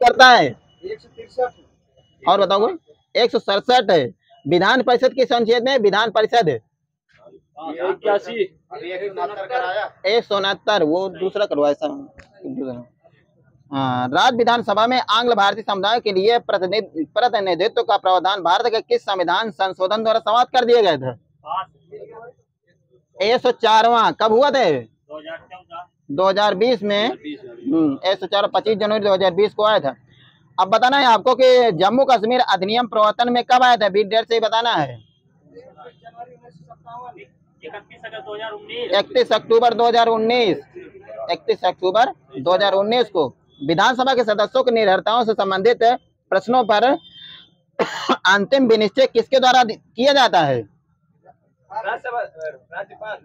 करता है 163। और बताओ कोई 167 है। विधान परिषद किस अनुच्छेद में? विधान परिषद 169, वो दूसरा करवाया ऐसा। हाँ, राज्य विधानसभा में आंग्ल भारतीय समुदाय के लिए प्रतिनिधित्व का प्रावधान भारत के किस संविधान संशोधन द्वारा समाप्त कर दिए गए थे? 104वां कब हुआ थे? 2020 में। 104 25 जनवरी 2020 को आया था। अब बताना है आपको कि जम्मू कश्मीर अधिनियम प्रवर्तन में कब आया था? बीच डेट से ही बताना है। 31 अक्टूबर 2019। 31 अक्टूबर 2019 को विधानसभा के सदस्यों की निर्भरताओं से संबंधित प्रश्नों पर अंतिम विनिश्चय किसके द्वारा किया जाता है?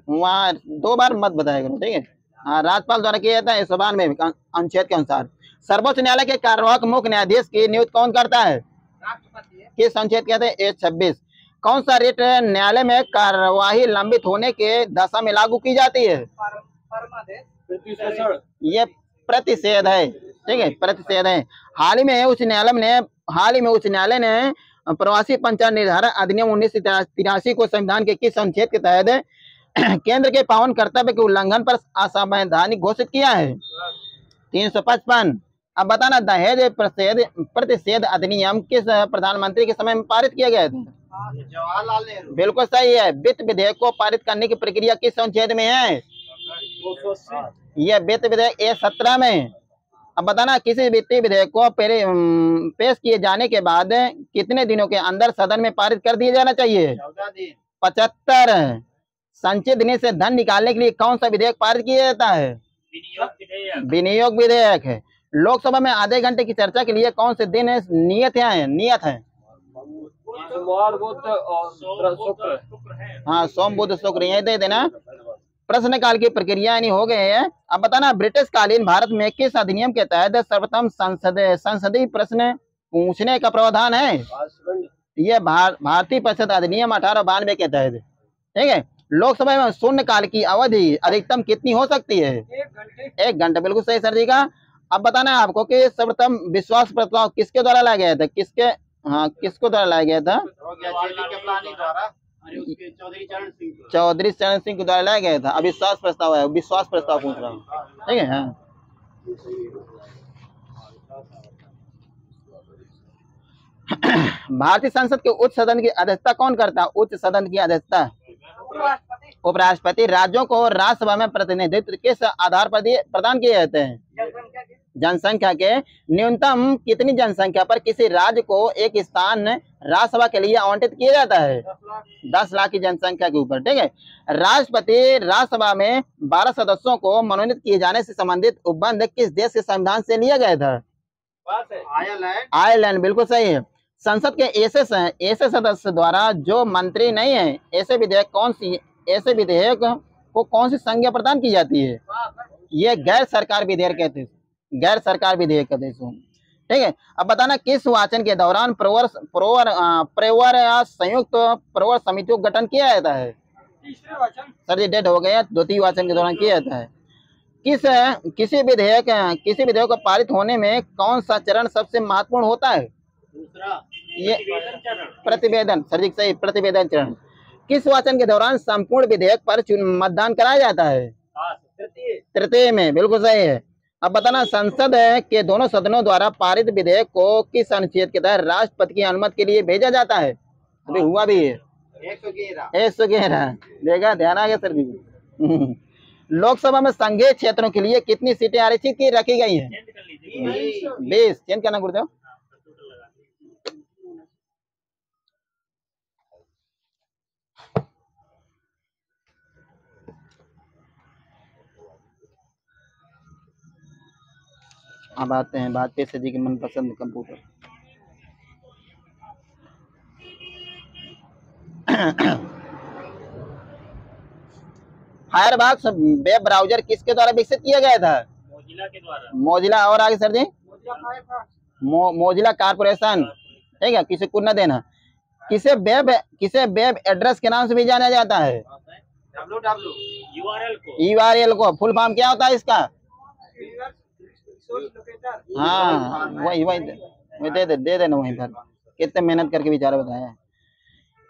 वहाँ 2 बार मत बताएगा, ठीक है। हाँ, राज्यपाल द्वारा किया जाता है 192 अनुच्छेद के अनुसार। सर्वोच्च न्यायालय के कार्यवाहक मुख्य न्यायाधीश की नियुक्ति कौन करता है? किस अनुच्छेद कहते हैं? 126। कौन सा रिट न्यायालय में कार्यवाही लंबित होने के दशा में लागू की जाती है? ये प्रतिषेध है, ठीक है, प्रतिषेध है। हाल ही में उच्च न्यायालय ने प्रवासी पंचायत निर्धारण अधिनियम 1983 को संविधान के किस अनुच्छेद के तहत केंद्र के पावन कर्तव्य के उल्लंघन पर असंवैधानिक घोषित किया है? 355। अब बताना, दहेज प्रतिषेध अधिनियम किस प्रधानमंत्री के समय में पारित किया गया था? जवाहरलाल नेहरू। बिल्कुल सही है। वित्त विधेयक को पारित करने की प्रक्रिया किस अनुच्छेद में है? यह वित्त विधेयक 17 में। अब बताना, किसी वित्तीय विधेयक को पेश किए जाने के बाद कितने दिनों के अंदर सदन में पारित कर दिया जाना चाहिए? 14 दिन। 75। संचित निधि से धन निकालने के लिए कौन सा विधेयक पारित किया जाता है? विनियोग विधेयक है। लोकसभा में आधे घंटे की चर्चा के लिए कौन से दिन नियत है? सोमवार, बुध और शुक्र। हाँ, सोम बुध शुक्र, ये दे देना। प्रश्नकाल की प्रक्रिया यानी हो गए है। अब बताना, ब्रिटिश कालीन भारत में किस अधिनियम के तहत सर्वप्रथम संसदीय प्रश्न पूछने का प्रावधान है? यह भारतीय परिषद अधिनियम 1892 के तहत, ठीक है। लोकसभा में शून्य काल की अवधि अधिकतम कितनी हो सकती है? 1 घंटा। बिल्कुल सही सर जी का। अब बताना है आपको कि सर्वप्रथम विश्वास प्रस्ताव किसके द्वारा लाया गया था? किसको द्वारा लाया गया था? चौधरी चरण सिंह के द्वारा लाया गया था। अविश्वास प्रस्ताव है, विश्वास प्रस्ताव पूछ रहा हूँ, ठीक है। हाँ, भारतीय संसद के उच्च सदन की अध्यक्षता कौन करता है? उच्च सदन की अध्यक्षता उपराष्ट्रपति। राज्यों को राज्यसभा में प्रतिनिधित्व किस आधार पर प्रदान किए जाते हैं? जनसंख्या के। न्यूनतम कितनी जनसंख्या पर किसी राज्य को एक स्थान राज्यसभा के लिए आवंटित किया जाता है? 10 लाख की जनसंख्या के ऊपर, ठीक है। राष्ट्रपति राज्यसभा में 12 सदस्यों को मनोनीत किए जाने से संबंधित उपबंध किस देश के संविधान से लिया गया था? आयरलैंड। बिल्कुल सही है। संसद के ऐसे सदस्य द्वारा जो मंत्री नहीं है, ऐसे विधेयक को कौन सी संज्ञा प्रदान की जाती है? ये गैर सरकार विधेयक कहते हैं, गैर सरकार विधेयक कहते हैं, ठीक है। अब बताना, किस वाचन के दौरान प्रवर संयुक्त प्रवर समितियों का गठन किया जाता है? सर जी डेट हो गया, 2 वाचन के दौरान किया जाता है। किसी विधेयक को पारित होने में कौन सा चरण सबसे महत्वपूर्ण होता है? दूसरा, ये प्रतिवेदन। सर जी सही, प्रतिवेदन चरण। किस वाचन के दौरान संपूर्ण विधेयक पर मतदान कराया जाता है? तृतीय में। बिल्कुल सही है। अब बताना, संसद के दोनों सदनों द्वारा पारित विधेयक को किस अनुच्छेद के तहत राष्ट्रपति की अनुमति के लिए भेजा जाता है? अभी हुआ भी है 111। देखा, ध्यान आ गया सर जी। लोकसभा में संघीय क्षेत्रों के लिए कितनी सीटें आरक्षित की रखी गई हैं? 20। चेंज करना गुरुदेव। अब आते हैं बात पे सजी के मनपसंद कंप्यूटर। फायरफॉक्स वेब ब्राउजर किसके द्वारा विकसित किया गया था? मोजिला के द्वारा। मोजिला। और आगे सर जी? मोजिला कॉर्पोरेशन, ठीक है, किसी को न देना। किसे वेब एड्रेस के नाम से भी जाना जाता है? URL को। फुल फॉर्म क्या होता है इसका? हाँ वही वही वही दे देना वहीं पर। कितने मेहनत करके बेचारा बताया।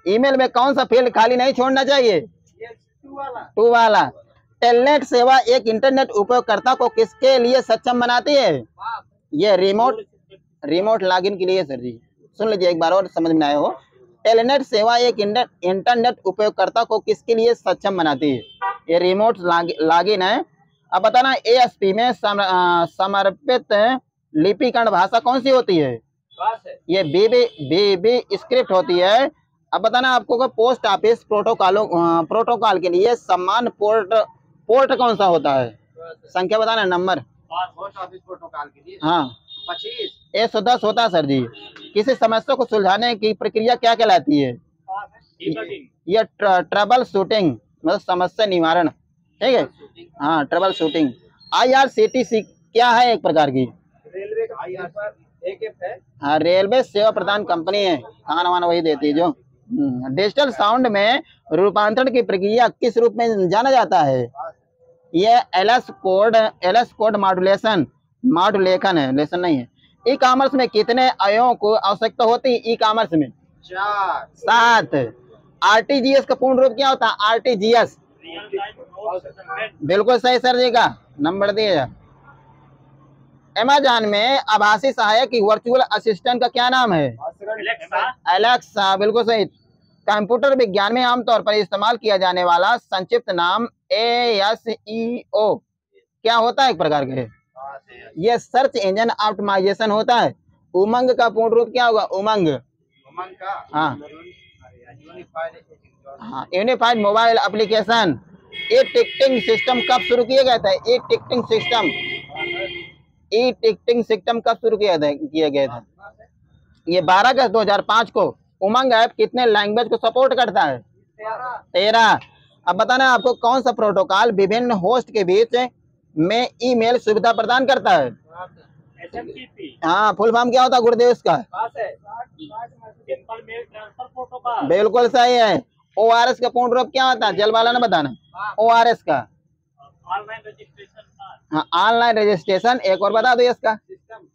ईमेल में कौन सा फील्ड खाली नहीं छोड़ना चाहिए? टू वाला। टेलनेट सेवा एक इंटरनेट उपयोगकर्ता को किसके लिए सक्षम बनाती है? ये रिमोट लॉगिन के लिए सर जी। सुन लीजिए एक बार और समझ में आया हो। टेलनेट सेवा एक इंटरनेट उपयोगकर्ता को किसके लिए सक्षम बनाती है? ये रिमोट लॉगिन है। अब बताना ASP में समर्पित लिपिकरण भाषा कौन सी होती है? ये बीबी स्क्रिप्ट होती है। अब बताना आपको कि पोस्ट ऑफिस प्रोटोकॉल के लिए समान पोर्ट कौन सा होता है? संख्या बताना, नंबर। पोस्ट ऑफिस प्रोटोकॉल के लिए हाँ 25 110 होता है सर जी। किसी समस्या को सुलझाने की प्रक्रिया क्या कहलाती है? ये ट्रबल शूटिंग मतलब समस्या निवारण। ठीक है, हाँ ट्रबल शूटिंग। IRCTC क्या है? एक प्रकार की रेलवे का एक है। हाँ रेलवे सेवा प्रदान कंपनी है। खाना वाना वही देती है जो। डिजिटल साउंड में रूपांतरण की प्रक्रिया किस रूप में जाना जाता है? ये एलएस कोड मॉड्यूलेशन है, लेसन नहीं है। ई कॉमर्स में कितने अयों को आवश्यकता होती है? ई कॉमर्स में 7। RTGS का पूर्ण रूप क्या होता है? RTGS बिल्कुल सही सर जी का नंबर दिया। अमेज़न में आभासी सहायक की वर्चुअल असिस्टेंट का क्या नाम है? एलेक्सा बिल्कुल सही। कंप्यूटर विज्ञान में आमतौर पर इस्तेमाल किया जाने वाला संक्षिप्त नाम ASEO क्या होता है? एक प्रकार के ये सर्च इंजन ऑप्टिमाइजेशन होता है। उमंग का पूर्ण रूप क्या होगा? उमंग हाँ हाँ unified mobile application. E ticketing system कब शुरू किया गया था? ई टिकटिंग सिस्टम कब शुरू किया गया था? ये 12 अगस्त 2005 को। उमंग ऐप कितने लैंग्वेज को सपोर्ट करता है? 13। अब बताना आपको कौन सा प्रोटोकॉल विभिन्न होस्ट के बीच में ईमेल सुविधा प्रदान करता है? हाँ फुल फॉर्म क्या होता है गुरुदेव इसका? बिल्कुल सही है। ORS का पूर्ण रूप क्या होता है? जल वाला ने बताना। ORS का हाँ ऑनलाइन रजिस्ट्रेशन। एक और बता दो इसका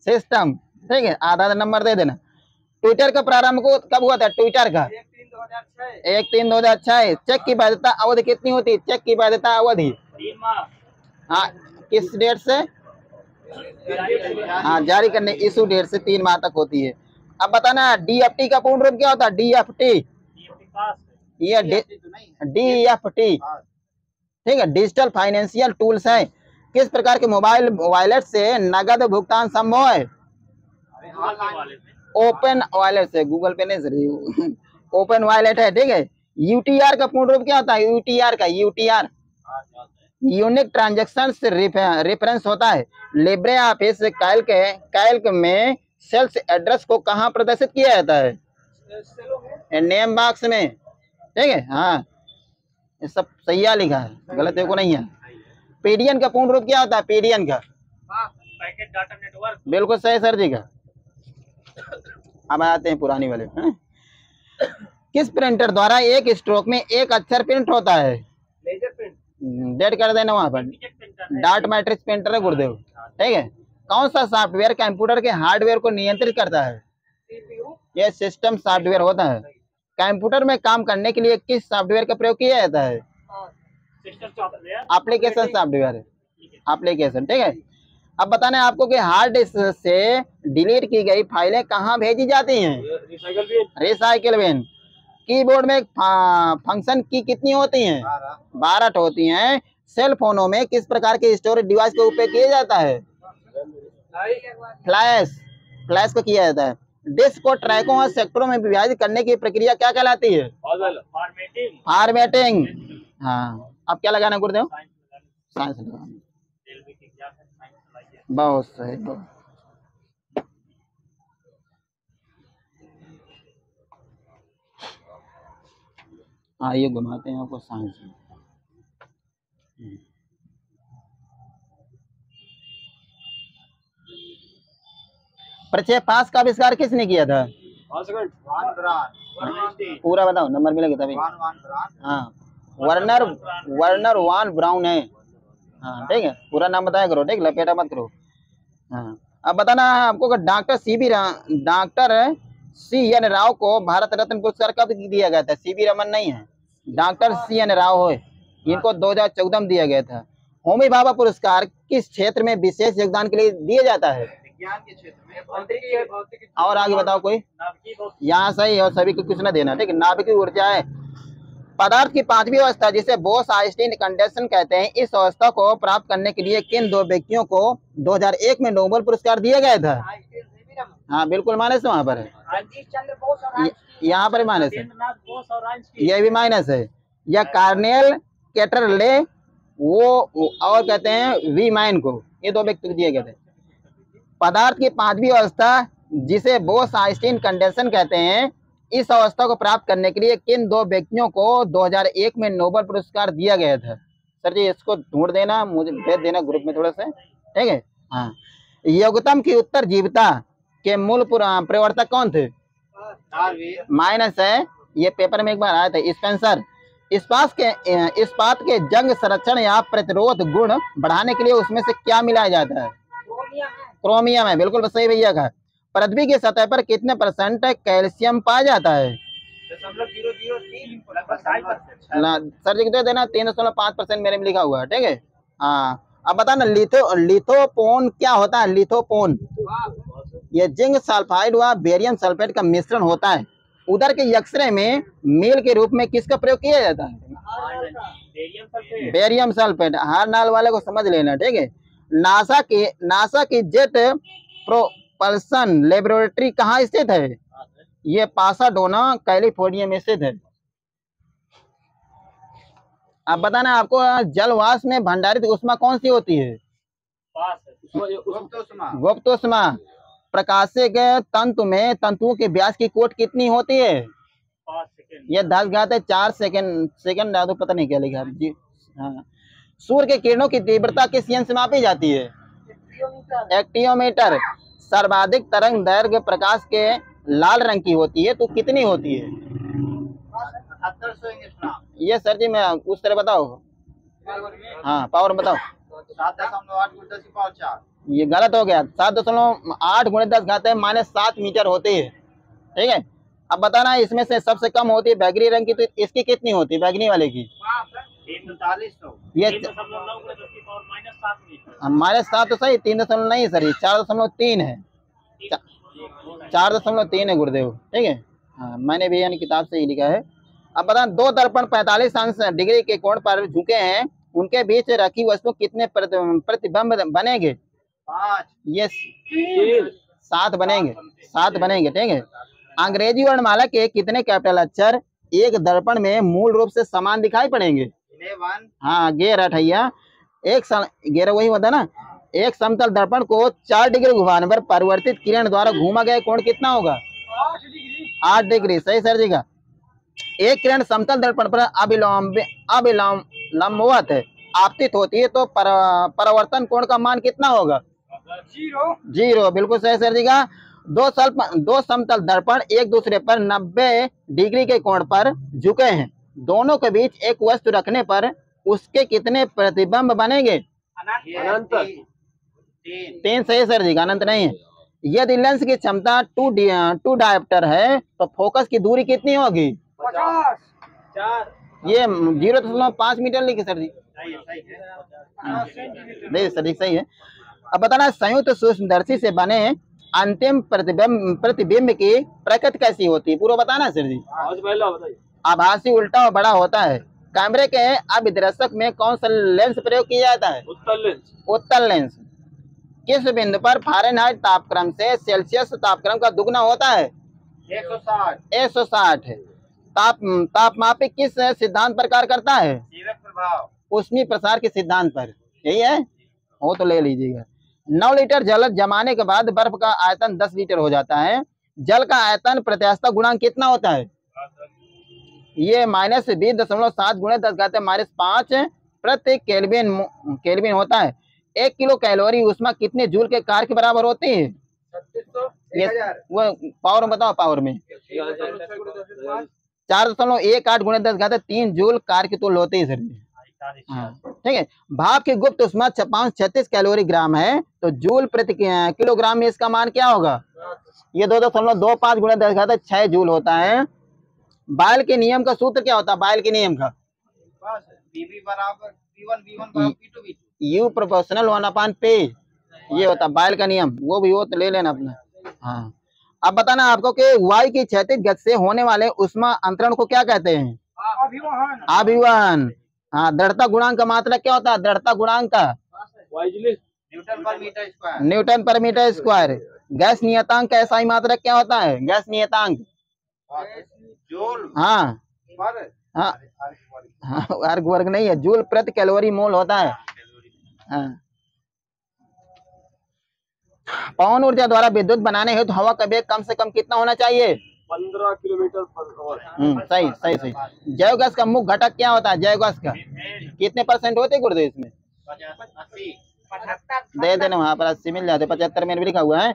सिस्टम। ठीक है, आधा नंबर दे देना। ट्विटर का प्रारंभ कब हुआ था? ट्विटर का 1/3/2006। चेक की वैधता अवधि कितनी होती है? चेक की वैधता अवधि 3 माह। हाँ किस डेट से? हाँ जारी करने इशू डेट से 3 माह तक होती है। अब बताना DFT का पूर्ण रूप क्या होता है? DFT ये DFT ठीक है, डिजिटल फाइनेंशियल टूल्स है। किस प्रकार के मोबाइल वॉलेट से नगद भुगतान संभव है? ओपन वॉलेट से। गूगल पे नहीं सर, ओपन वॉलेट है। ठीक है। UTR का पूर्ण रूप क्या होता है? UTR यूनिक ट्रांजैक्शन रेफरेंस होता है। लिब्रे ऑफिस कैल्क में सेल्स एड्रेस को कहाँ प्रदर्शित किया जाता है? नेम बॉक्स में। ठीक है, हाँ ये सब सही लिखा है, गलत देखो नहीं है। पीडीएन का पूर्ण रूप क्या होता है? पीडीएन का पैकेट डाटा नेटवर्क। बिल्कुल सही सर जी का। अब आते हैं पुरानी वाले। किस प्रिंटर द्वारा एक स्ट्रोक में एक अक्षर प्रिंट होता है? Laser print. डेट कर देना वहां पर। डार्ट मैट्रिक्स प्रिंटर है गुरुदेव। ठीक है। कौन सा सॉफ्टवेयर कंप्यूटर के हार्डवेयर को नियंत्रित करता है? यह सिस्टम सॉफ्टवेयर होता है। कंप्यूटर में काम करने के लिए किस सॉफ्टवेयर का प्रयोग किया जाता है? Application software application. ठीक है। अब बताना आपको कि हार्ड डिस्क से डिलीट की गई फाइलें कहाँ भेजी जाती हैं? Recycle bin. कीबोर्ड में फंक्शन की कितनी होती हैं? 12 होती हैं। सेल फोनों में किस प्रकार के स्टोरेज डिवाइस का उपयोग किया जाता है? फ्लैश को किया जाता है। डिस्क को ट्रैकों और सेक्टरों में विभाजित करने की प्रक्रिया क्या कहलाती है? फॉर्मेटिंग। हाँ अब क्या लगाना गुरुदेव? साइंस लगाना। बहुत सही। आइए घुमाते हैं आपको साइंस में। प्रक्षेपास का आविष्कार किसने किया था? पूरा बताओ, नंबर मिलेगा तभी। हाँ वर्नर वान ब्राउन है। हाँ ठीक है, पूरा नाम बताया करो। ठीक, लपेटा मत करो। हाँ, अब बताना है आपको कि डॉक्टर CN राव को भारत रत्न पुरस्कार कब दिया गया था? CV रमन नहीं है, डॉक्टर CN राव है, इनको 2014 में दिया गया था। होमी भाभा पुरस्कार किस क्षेत्र में विशेष योगदान के लिए दिया जाता है? विज्ञान के क्षेत्र में, भौतिकी और आगे बताओ कोई, यहाँ सही और सभी को कुछ न देना, ठीक है। नाभिकीय ऊर्जा है। पदार्थ की पांचवी अवस्था जिसे बोस आइंस्टीन कंडीशन कहते हैं, इस अवस्था को प्राप्त करने के लिए किन दो व्यक्तियों को 2001 में नोबेल पुरस्कार दिया गया था? हाँ बिल्कुल माइनस वहाँ पर है, यहाँ पर माइनस है, ये भी माइनस है। या कार्नेल कैटरले वो और कहते हैं वी माइन को, ये दो व्यक्ति को दिए गए थे। पदार्थ की पांचवी अवस्था जिसे बोस आइंस्टीन कंडीशन कहते हैं, इस अवस्था को प्राप्त करने के लिए किन दो व्यक्तियों को 2001 में नोबेल पुरस्कार दिया गया था? सर जी इसको ढूंढ देना, मुझे भेज देना ग्रुप में थोड़ा सा, ठीक है। हाँ, योगतम की उत्तर जीवता के मूल प्रवर्तक कौन थे? माइनस है, ये पेपर में एक बार आया था। स्पेंसर। इस्पात के जंग संरक्षण या प्रतिरोध गुण बढ़ाने के लिए उसमें से क्या मिलाया जाता है? क्रोमियम है, बिल्कुल सही भैया का। पृथ्वी की सतह पर कितने % कैल्शियम पाया जाता है? 0.003 सर जी दे देना, 3.5% मेरे में लिखा हुआ है, ठीक है। हाँ, अब बताना लिथोपोन क्या होता है? लिथोपोन ये जिंक सल्फाइड व बेरियम सल्फेट का मिश्रण होता है। उदर के एक्सरे में मील के रूप में किसका प्रयोग किया जाता है? Barium sulphate. हर नाल वाले को समझ लेना, ठीक है। नासा की जेट प्रोपल्सन लेबोरेटरी कहाँ स्थित है? ये पासाडोना कैलिफोर्निया में स्थित है। अब बताना आपको जलवाष्प में भंडारित ऊष्मा कौन सी होती है? गुप्त ऊष्मा। प्रकाशिक तंतु में तंतुओं के व्यास की कोट कितनी होती है? 5 ये 10⁴ सेकंड तो पता नहीं क्या लिखा जी। हाँ, सूर्य के किरणों की तीव्रता किस यंत्र से मापी जाती है? एक्टियोमीटर। सर्वाधिक तरंग दैर्घ्य प्रकाश के लाल रंग की होती है, तो कितनी होती है? 7800 ये सर जी मैं उस तरह बताओ। हाँ पावर बताओ। 7.8 × 10⁴ ये गलत हो गया। 7.8 × 10⁻7 मीटर होती है, ठीक है। अब बताना इसमें से सबसे कम होती है बैगनी रंग की, तो इसकी कितनी होती है बैगनी वाले की? ये -7 तो सही, 3 नहीं सर, 4.3 है, 4.3 है गुरुदेव, ठीक है। हाँ मैंने भी यानी किताब से ही लिखा है। अब बता, दो दर्पण 45 डिग्री के कोण पर झुके हैं, उनके बीच रखी वस्तु कितने प्रतिबिंब बनेंगे? 5। ये 7 बनेंगे, 7 बनेंगे, ठीक है। अंग्रेजी वर्णमाला के कितने कैपिटल अक्षर एक दर्पण में मूल रूप से समान दिखाई पड़ेंगे? 11। हाँ गेर अठैया। गेर वही होता ना। एक समतल दर्पण को 4 डिग्री घुमाने पर परिवर्तित किरण द्वारा घूमा गया कोण कितना होगा? 8 डिग्री, सही सर जी का। एक किरण समतल दर्पण पर अभिलंबवत आपतित होती है तो परावर्तन कोण का मान कितना होगा? 0, बिल्कुल सही सर जी का। दो समतल दर्पण एक दूसरे पर 90 डिग्री के कोण पर झुके हैं, दोनों के बीच एक वस्तु रखने पर उसके कितने प्रतिबिंब बनेंगे? 3, सही सर जी का, अनंत नहीं है। यदि लेंस की क्षमता 2 डायोप्टर है तो फोकस की दूरी कितनी होगी? 4। ये 0.5 मीटर लिखे सर जी। नहीं सर जी सही है। अब बताना संयुक्त सूक्ष्मदर्शी से बने अंतिम प्रतिबिंब की प्रकृति कैसी होती है? पूरा बताना सर जी। आभासी, उल्टा और बड़ा होता है। कैमरे के अभिदर्शक में कौन सा लेंस प्रयोग किया जाता है? उत्तल लेंस। किस बिंदु पर फ़ारेनहाइट तापक्रम से सेल्सियस तापक्रम का दुगना होता है? 160 है। तापमापी किस सिद्धांत पर कार्य करता है? ऊष्मीय प्रसार के सिद्धांत पर, यही है, वो तो ले लीजिएगा। 9 लीटर जल जमाने के बाद बर्फ का आयतन 10 लीटर हो जाता है। जल का आयतन प्रत्यास्थता गुणांक कितना होता है? ये -20.7 × 10⁻5 प्रति केल्विन होता है। 1 किलो कैलोरी ऊष्मा कितने जूल के कार्य के बराबर होती है? ये वो पावर में बताओ, पावर में 4.18 × 10⁻3 जूल कार्य की तुल्य होती है सर। हाँ ठीक है। भाप की गुप्त ऊष्मा 536 कैलोरी ग्राम है, तो जूल प्रति किलोग्राम में इसका मान क्या होगा? ये 2.25 गुणा 10 घात 6 जूल होता है। बायल के नियम का सूत्र क्या होता है? बायल के नियम का बीबी बराबर B1 बराबर B2 U प्रोपोर्शनल 1/P, ये होता है बायल का नियम। वो भी हो तो ले लेना अपना। हाँ, अब बताना आपको कि वायु की क्षैतिज गति से होने वाले ऊष्मा अंतरण को क्या कहते हैं? अभिवहन। अभिवहन। हाँ, दृढ़ता गुणांक का मात्रक क्या होता है? दृढ़ता गुणांक का न्यूटन पर मीटर स्क्वायर। न्यूटन पर मीटर स्क्वायर। गैस नियतांक का SI मात्रक क्या होता है? गैस नियतांक जूल हाँ पर हाँ हाँ, वर्ग वर्ग नहीं है, जूल प्रति कैलोरी मोल होता है। हाँ। पवन ऊर्जा द्वारा विद्युत बनाने हेतु हवा का वेग कम से कम कितना होना चाहिए? 15 किलोमीटर पर आवर। सही सही सही। जैव गैस का मुख्य घटक क्या होता है? जैव गैस का कितने % होते गुरुदेव इसमें? 80 दे देना, वहां पर 80 मिल जाते, 75 में भी लिखा हुआ है।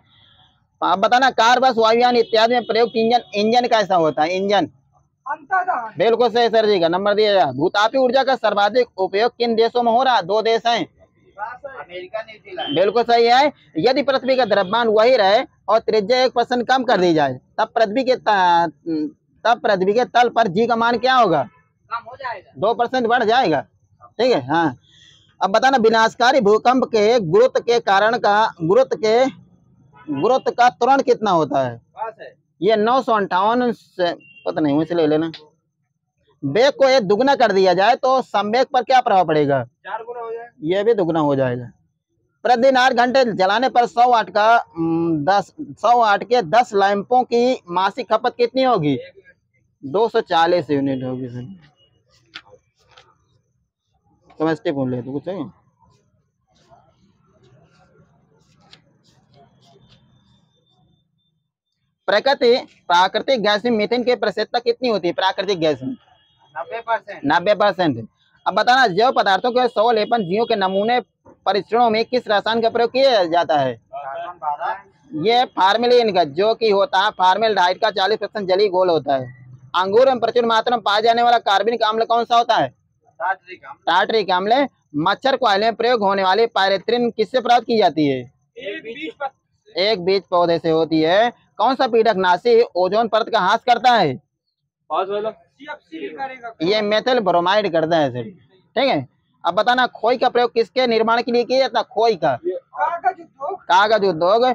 आप बताना कार, बस, वायुयान इत्यादि में प्रयुक्त इंजन कैसा होता है? इंजन बिल्कुल सही सर जी का नंबर दिया जाए। भूतापी ऊर्जा का सर्वाधिक उपयोग किन देशों में हो रहा है? 2 देश हैं। America New Zealand. बिल्कुल सही है। यदि पृथ्वी का द्रव्यमान वही रहे और त्रिज्या 1% कम कर दी जाए, तब पृथ्वी के तल पर जी का मान क्या होगा? कम हो जाएगा, 2% बढ़ जाएगा। ठीक है। हाँ, अब बताना विनाशकारी भूकंप के गुरुत्व का त्वरण कितना होता है? ये 958 से पता नहीं, मुझसे ले लेना। वेग को एक दुगना कर दिया जाए तो संवेग पर क्या प्रभाव पड़ेगा? 4 गुना हो जाएगा। ये भी दुगना हो जाएगा। प्रतिदिन 8 घंटे जलाने पर 100 वाट के 10 लैंपों की मासिक खपत कितनी होगी? 240 यूनिट होगी। समझते पूछ ले तो कुछ है? प्राकृतिक गैस में मीथेन की प्रतिशतता कितनी होती है? प्राकृतिक गैस में 90%। 90%। अब बताना जैव पदार्थों के 100 लेपन जीवों के नमूने परीक्षणों में किस रसायन का प्रयोग किया जाता है? कार्बन 12। ये फार्मेलिन का, जो कि होता है फार्मेल्डिहाइड का 40% जलीय घोल होता है। अंगूर में प्रचुर मात्रा में पाया जाने वाला कार्बनिक अम्ल कौन सा होता है? टार्टरिक अम्ल। मच्छर कोयले में प्रयोग होने वाली पायरेथ्रिन किससे प्राप्त की जाती है? एक बीज पौधे से होती है। कौन सा कीटनाशी ओजोन परत का ह्रास करता है? ये मेथिल ब्रोमाइड करता है सर। ठीक है। अब बताना खोई का प्रयोग किसके निर्माण के लिए किया जाता है? खोई का कागज उद्योग।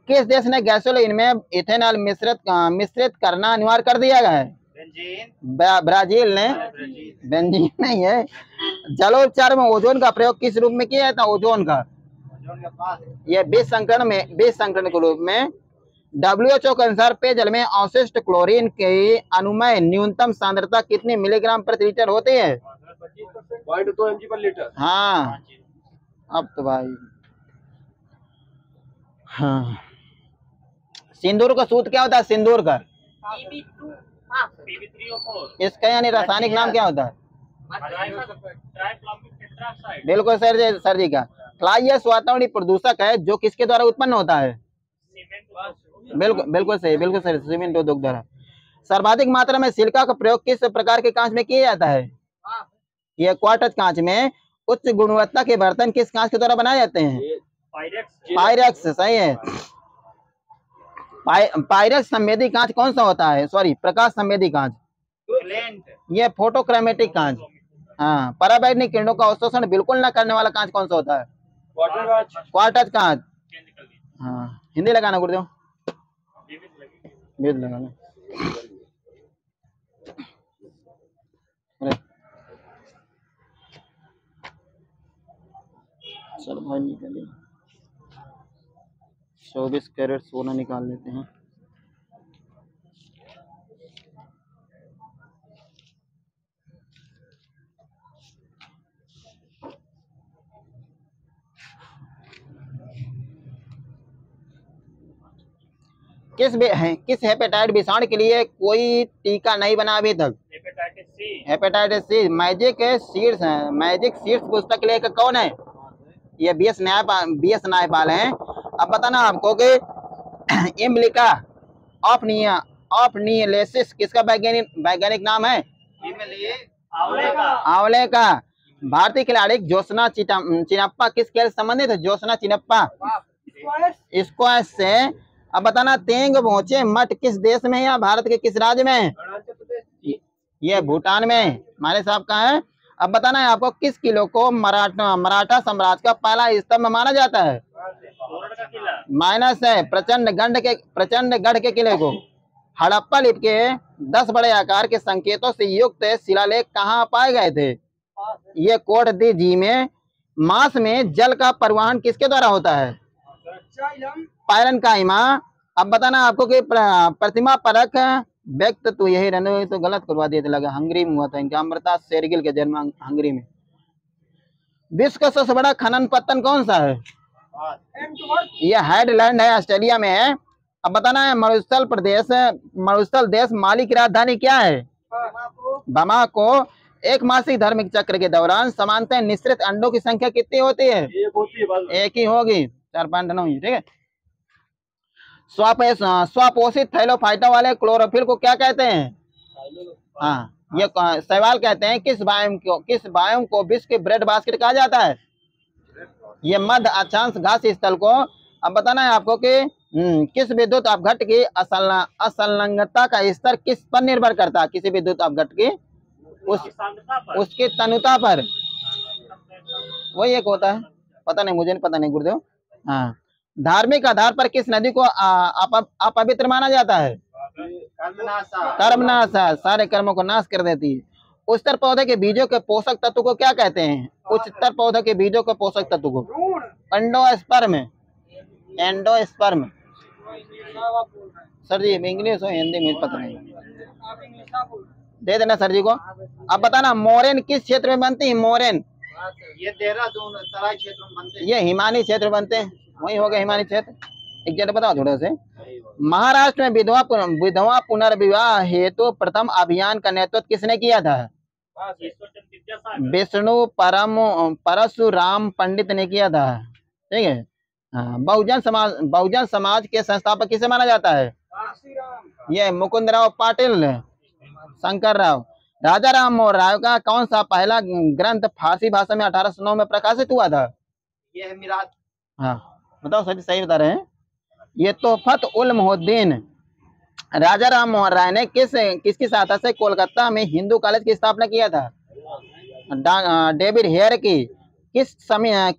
किस देश ने गैसोलीन में इथेनॉल मिश्रित करना अनिवार्य कर दिया गया है? ब्राजील ने। बेंजीन नहीं है। जलोपचार में ओजोन का प्रयोग किस रूप में किया जाता है? ओजोन का ये विष संकरण के रूप में। WHO के अनुसार पेयजल में अवशिष्ट क्लोरीन की अनुमेय न्यूनतम सांद्रता कितनी मिलीग्राम प्रति लीटर होती है? 0.2 mg पर लीटर। हाँ, अब तो भाई। हाँ, सिंदूर का सूत्र क्या होता है? सिंदूर का इसका यानी रासायनिक नाम क्या होता है? बिल्कुल सर जी का। फ्लाई वातावरणीय प्रदूषक है जो किसके द्वारा उत्पन्न होता है? बिल्कुल सही सीमेंट उद्योग द्वारा। सर्वाधिक मात्रा में सिलिका का प्रयोग किस प्रकार के कांच में किया जाता है? यह क्वार्टज कांच में। उच्च गुणवत्ता के बर्तन किस कांच के द्वारा बनाए जाते हैं? पायरेक्स। सही है। पायरेक्स संवेदी कांच कौन सा होता है? सॉरी, प्रकाश संवेदी कांच। ये फोटोक्रोमेटिक कांच। हाँ, पराबैंगनी किरणों का अवशोषण बिल्कुल न करने वाला कांच कौन सा होता है? क्वार्टज कांच। हाँ, हिंदी लगाना गुरुदेव, लगाना। चलो भाई निकालिए। 24 कैरेट सोना निकाल लेते हैं। किस हेपेटाइटिस विषाणु के लिए कोई टीका नहीं बना अभी तक? Hepatitis C. मैजिक सीड्स पुस्तक के लेखक कौन है? ये BS न्यायपाल हैं। अब बताना आपको कि इम्ब्लिका ऑफ नियलेसिस किसका वैज्ञानिक नाम है? आंवले का। भारतीय खिलाड़ी ज्योत्सना चिनप्पा किस खेल से संबंधित है? ज्योत्सना चिनप्पा स्क्वैश से। अब बताना तेंग पहुंचे मठ किस देश में है या भारत के किस राज्य में है? ये भूटान में। माने साहब कहाँ है? अब बताना है आपको किस किले को मराठा साम्राज्य का पहला स्तंभ माना जाता है? माइनस है प्रचंडगढ़ के किले को। हड़प्पा लिपि के 10 बड़े आकार के संकेतों से युक्त शिलालेख कहाँ पाए गए थे? ये कोट दी जी में। मास में जल का परिवहन किसके द्वारा होता है? पायरन का इमा। अब बताना आपको कि प्रतिमा परक व्यक्त तो यही रहने तो गलत करवा दिए थे, लगा हंगरी में हुआ था इनका। अमृता शेरगिल के जन्म हंगरी में। विश्व का सबसे बड़ा खनन पत्तन कौन सा है? यह हेडलैंड है, ऑस्ट्रेलिया में है। अब बताना है मरुस्थल देश माली की राजधानी क्या है? बमाको। एक मासिक धार्मिक चक्र के दौरान समानतः निश्चित अंडों की संख्या कितनी होती है? एक ही होगी, 4.9। ठीक है। स्वपोषित थैलोफाइटा वाले क्लोरोफिल को क्या कहते हैं? हाँ, ये सवाल कहते हैं किस बायोम को विश्व के ब्रेड बास्केट कहा जाता है? ये मध्य अक्षांश घास स्थल को। अब बताना है आपको कि किस विद्युत अपघट की असंलग्नता का स्तर किस पर निर्भर करता है? किसी विद्युत अपघट की उसकी तनुता पर। वही एक होता है, पता नहीं, मुझे पता नहीं गुरुदेव। हाँ, धार्मिक आधार पर किस नदी को अपवित्र माना जाता है? कर्मनाशा, सारे कर्मों को नाश कर देती है। उच्चतर पौधे के बीजों के पोषक तत्व को क्या कहते हैं? उच्चतर पौधे के बीजों के पोषक तत्व को एंडोस्पर्म। एंडोस्पर्म। सर जी इंग्लिश हो हिंदी में पता नहीं, दे देना सर जी को। अब बताना मोरेन किस क्षेत्र में बनती है? मोरेन ये देहरादून तराई क्षेत्र में बनते हैं। ये हिमानी क्षेत्र बनते हैं, वही हो गया हिमानी क्षेत्र। एक जगह बताओ थोड़ा से। महाराष्ट्र में विधवा पुनर्विवाह हेतु प्रथम अभियान का नेतृत्व किसने किया था? विष्णु परशुराम पंडित ने किया था। ठीक है। हाँ, बहुजन समाज के संस्थापक किसे माना जाता है? ये मुकुंद राव पाटिल, शंकर राव। राजा राम मोहन राय का कौन सा पहला ग्रंथ फारसी भाषा में 1809 में प्रकाशित हुआ था? ये है मिराज। हाँ बताओ सर, सही बता रहे हैं। ये तोहफत उल मोहद्दीन। राजा राम मोहन राय ने किसकी सहायता से कोलकाता में हिंदू कॉलेज की स्थापना किया था? डेविड हेयर की। किस समिति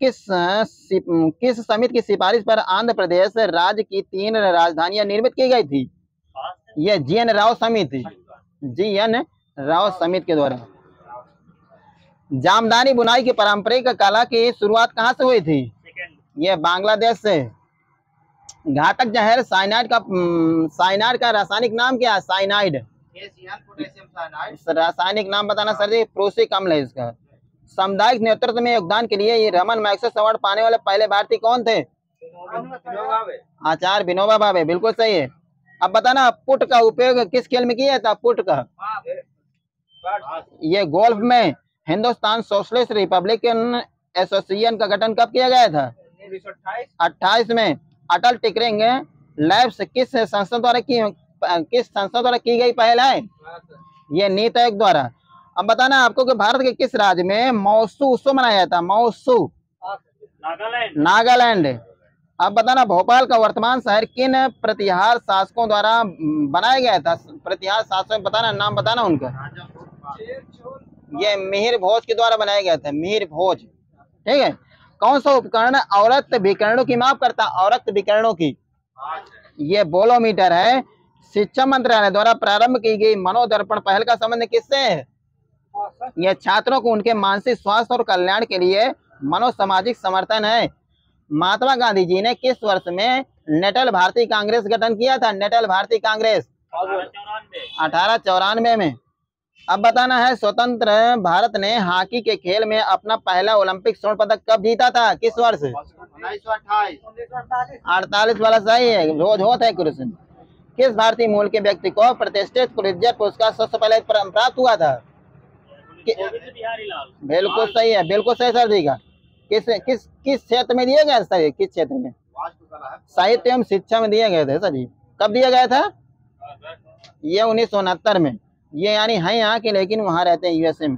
की सिफारिश पर आंध्र प्रदेश राज्य की 3 राजधानियां निर्मित की गई थी? यह GN राव समिति, GN राव समिति के द्वारा। जामदानी बुनाई की पारंपरिक कला की शुरुआत कहाँ से हुई थी? यह बांग्लादेश से। घातक जहर साइनाइड का रासायनिक नाम क्या है? साइनाइड। रासायनिक नाम बताना सर जी। प्रोसिक अम्ल है इसका। सामुदायिक नेतृत्व में योगदान के लिए ये रमन मैग्सेसे अवार्ड पाने वाले पहले भारतीय कौन थे? आचार्य विनोबा भावे, बिल्कुल सही है। अब बताना पुट का उपयोग किस खेल में किया था? पुट का ये गोल्फ में। हिंदुस्तान सोशलिस्ट रिपब्लिकन एसोसिएशन का गठन कब किया गया था? 1928 में। अटल टिकरिंग लैब्स किस संस्था द्वारा की गई पहल है? ये नीति आयोग द्वारा। अब बताना आपको कि भारत के किस राज्य में महोत्सव उत्सव मनाया जाता है? महोत्सव नागालैंड। अब बताना भोपाल का वर्तमान शहर किन प्रतिहार शासकों द्वारा बनाया गया था? प्रतिहार शासक बताना, नाम बताना उनका। ये मिहिर भोज के द्वारा बनाया गया था, मिहिर भोज। ठीक है। कौन सा उपकरण औरत विकिरणों की माप करता? औरत विकिरणों की, ये बोलोमीटर है। शिक्षा मंत्रालय द्वारा प्रारंभ की गई मनोदर्पण पहल का संबंध किससे है? यह छात्रों को उनके मानसिक स्वास्थ्य और कल्याण के लिए मनोसामाजिक समर्थन है। महात्मा गांधी जी ने किस वर्ष में नेटल भारतीय कांग्रेस गठन किया था? नेटल भारतीय कांग्रेस 1894 में। अब बताना है स्वतंत्र भारत ने हॉकी के खेल में अपना पहला ओलंपिक स्वर्ण पदक कब जीता था? किस वर्ष? 1948 वाला सही है, रोज होता है क्वेश्चन। किस भारतीय मूल के व्यक्ति को प्रतिष्ठित पुलित्जर पुरस्कार सबसे पहले प्राप्त हुआ था? बिल्कुल सही है, बिल्कुल सही सर जी का। किस क्षेत्र में दिया गया सर? किस क्षेत्र में? साहित्य एवं शिक्षा में दिए गए थे सर जी। कब दिया गया था? ये 1969 में। ये यानी है यहाँ के, लेकिन वहां रहते हैं USA में।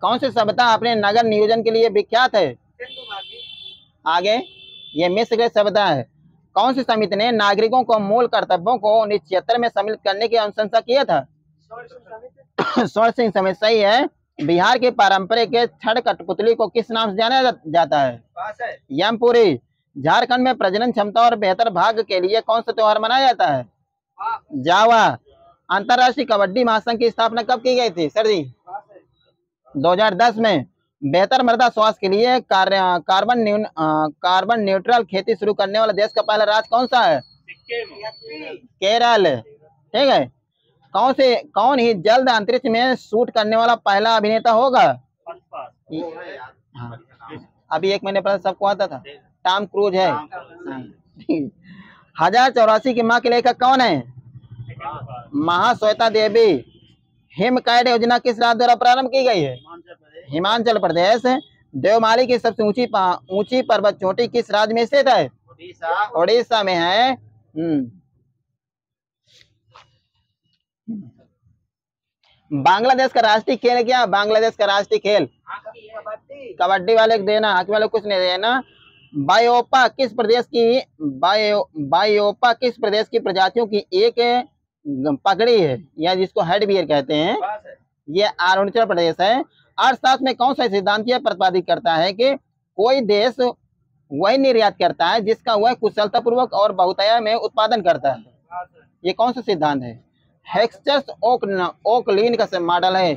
कौन सी सभ्यता अपने नगर नियोजन के लिए विख्यात है? आगे, ये मिस्र की सभ्यता है। कौन सी समिति ने नागरिकों को मूल कर्तव्यों को 1976 में सम्मिलित करने की अनुशंसा किया था? स्वर्ण सिंह समिति। सही है। बिहार की पारंपरिक छड़ कठपुतली को किस नाम से जाना जाता है? यमपुरी। झारखंड में प्रजनन क्षमता और बेहतर भाग्य के लिए कौन सा त्योहार मनाया जाता है? जावा। अंतरराष्ट्रीय कबड्डी महासंघ की स्थापना कब की गई थी सर जी? 2010 में। बेहतर मृदा स्वास्थ्य के लिए कार्बन न्यूट्रल खेती शुरू करने वाला देश का पहला राज्य कौन सा है? केरल। ठीक है। कौन ही जल्द अंतरिक्ष में शूट करने वाला पहला अभिनेता होगा? हाँ, अभी 1 महीने पहले सबको आता था, टॉम क्रूज है। 1084 की माँ के लेखक कौन है? महाश्वेता देवी। हिमकायड योजना किस राज्य द्वारा प्रारंभ की गई है? हिमाचल प्रदेश। देवमाली की सबसे ऊंची पर्वत चोटी किस राज्य में स्थित है? उड़ीसा में है। बांग्लादेश का राष्ट्रीय खेल क्या? बांग्लादेश का राष्ट्रीय खेल कबड्डी। वाले को देना, हॉकी वाले को कुछ नहीं देना। बायोपा किस प्रदेश की प्रजातियों की एक पगड़ी है, या जिसको हेड बियर कहते हैं? ये अरुणाचल प्रदेश है। अर्थशास्त्र में कौन सा सिद्धांत यह प्रतिपादित करता है कि कोई देश वही निर्यात करता है जिसका वह कुशलता पूर्वक और बहुतायत में उत्पादन करता है? ये कौन सा सिद्धांत है? हेक्सचर ओकलीन का मॉडल है।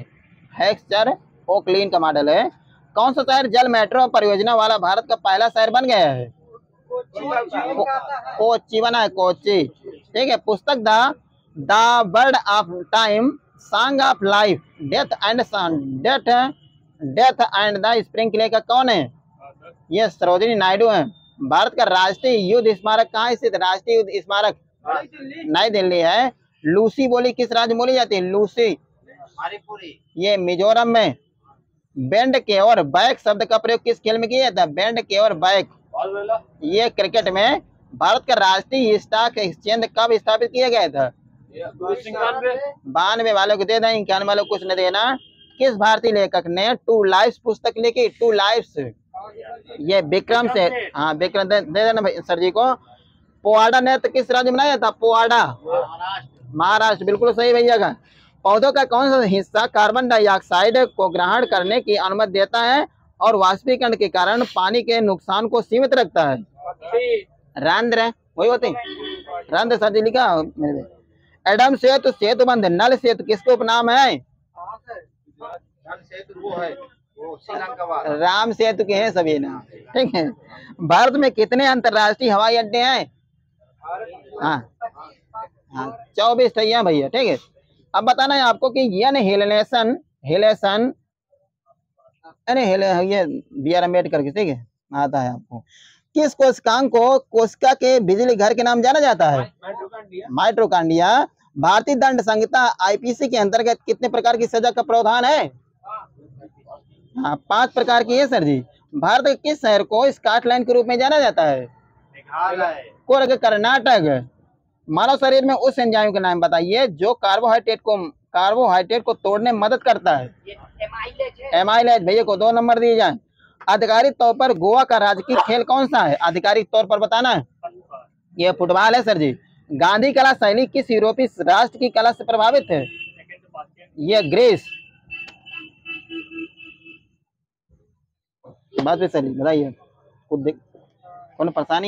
हेक्सचर ओकलीन का मॉडल है। कौन सा शहर जल मेट्रो परियोजना वाला भारत का पहला शहर बन गया है? कोच्चि बना है, कोच्चि। ठीक है। पुस्तक the bird of time, song of life, death and the spring के लेखक कौन है? ये सरोजिनी नायडू है। भारत का राष्ट्रीय युद्ध स्मारक कहाँ स्थित? राष्ट्रीय युद्ध स्मारक नई दिल्ली है। लूसी बोली किस राज्य में बोली जाती है? लूसी ये मिजोरम में। बेंड के और बैक शब्द का प्रयोग किस खेल में किया जाता है? बेंड के और बैक ये क्रिकेट में। भारत का राष्ट्रीय स्टॉक एक्सचेंज कब स्थापित किया गया था? 92 वालों को दे दें, 91 वालों को कुछ न देना। किस भारतीय लेखक ने टू लाइफ्स पुस्तक लिखी? टू लाइफ्स ये विक्रम से। हाँ, विक्रम दे देना भाई सर जी को। पोवाड़ा नृत्य किस राज्य में मनाया जाता? पोवाड़ा महाराष्ट्र। बिल्कुल सही भैया का। पौधों का कौन सा हिस्सा कार्बन डाइऑक्साइड को ग्रहण करने की अनुमति देता है और वाष्पीकरण के कारण पानी के नुकसान को सीमित रखता है? रंध्र। वही होते रंध्र सर जी लिखा मेरे। एडम सेतु, सेतुबंध, नल सेतु किसके उपनाम है? राम सेतु के हैं सभी ना। ठीक है। भारत में कितने अंतरराष्ट्रीय हवाई अड्डे हैं? हाँ 24 तैयार भैया। ठीक है। अब बताना है आपको कि ये बी.आर. अम्बेडकर की, ठीक है, आता है आपको। किस कोशिकांग को कोशिका के बिजली घर के नाम जाना जाता है? माइटोकॉन्ड्रिया। भारतीय दंड संहिता आईपीसी के अंतर्गत कितने प्रकार की सजा का प्रावधान है? हाँ 5 प्रकार की है सर जी। भारत के किस शहर को स्कॉटलैंड के रूप में जाना जाता है? कुर्ग, कर्नाटक। मानव शरीर में उस एंजाइम का नाम बताइए जो कार्बोहाइड्रेट को तोड़ने में मदद करता है? एमाइलेज। भैया को 2 नंबर दिए जाए। आधिकारिक तौर पर गोवा का राजकीय खेल कौन सा है? आधिकारिक तौर पर बताना है। ये फुटबॉल है सर जी। गांधी कला शैली किस यूरोपीय राष्ट्र की कला से प्रभावित है? ये ग्रीस। बात भी सही बताइए। कुछ परेशानी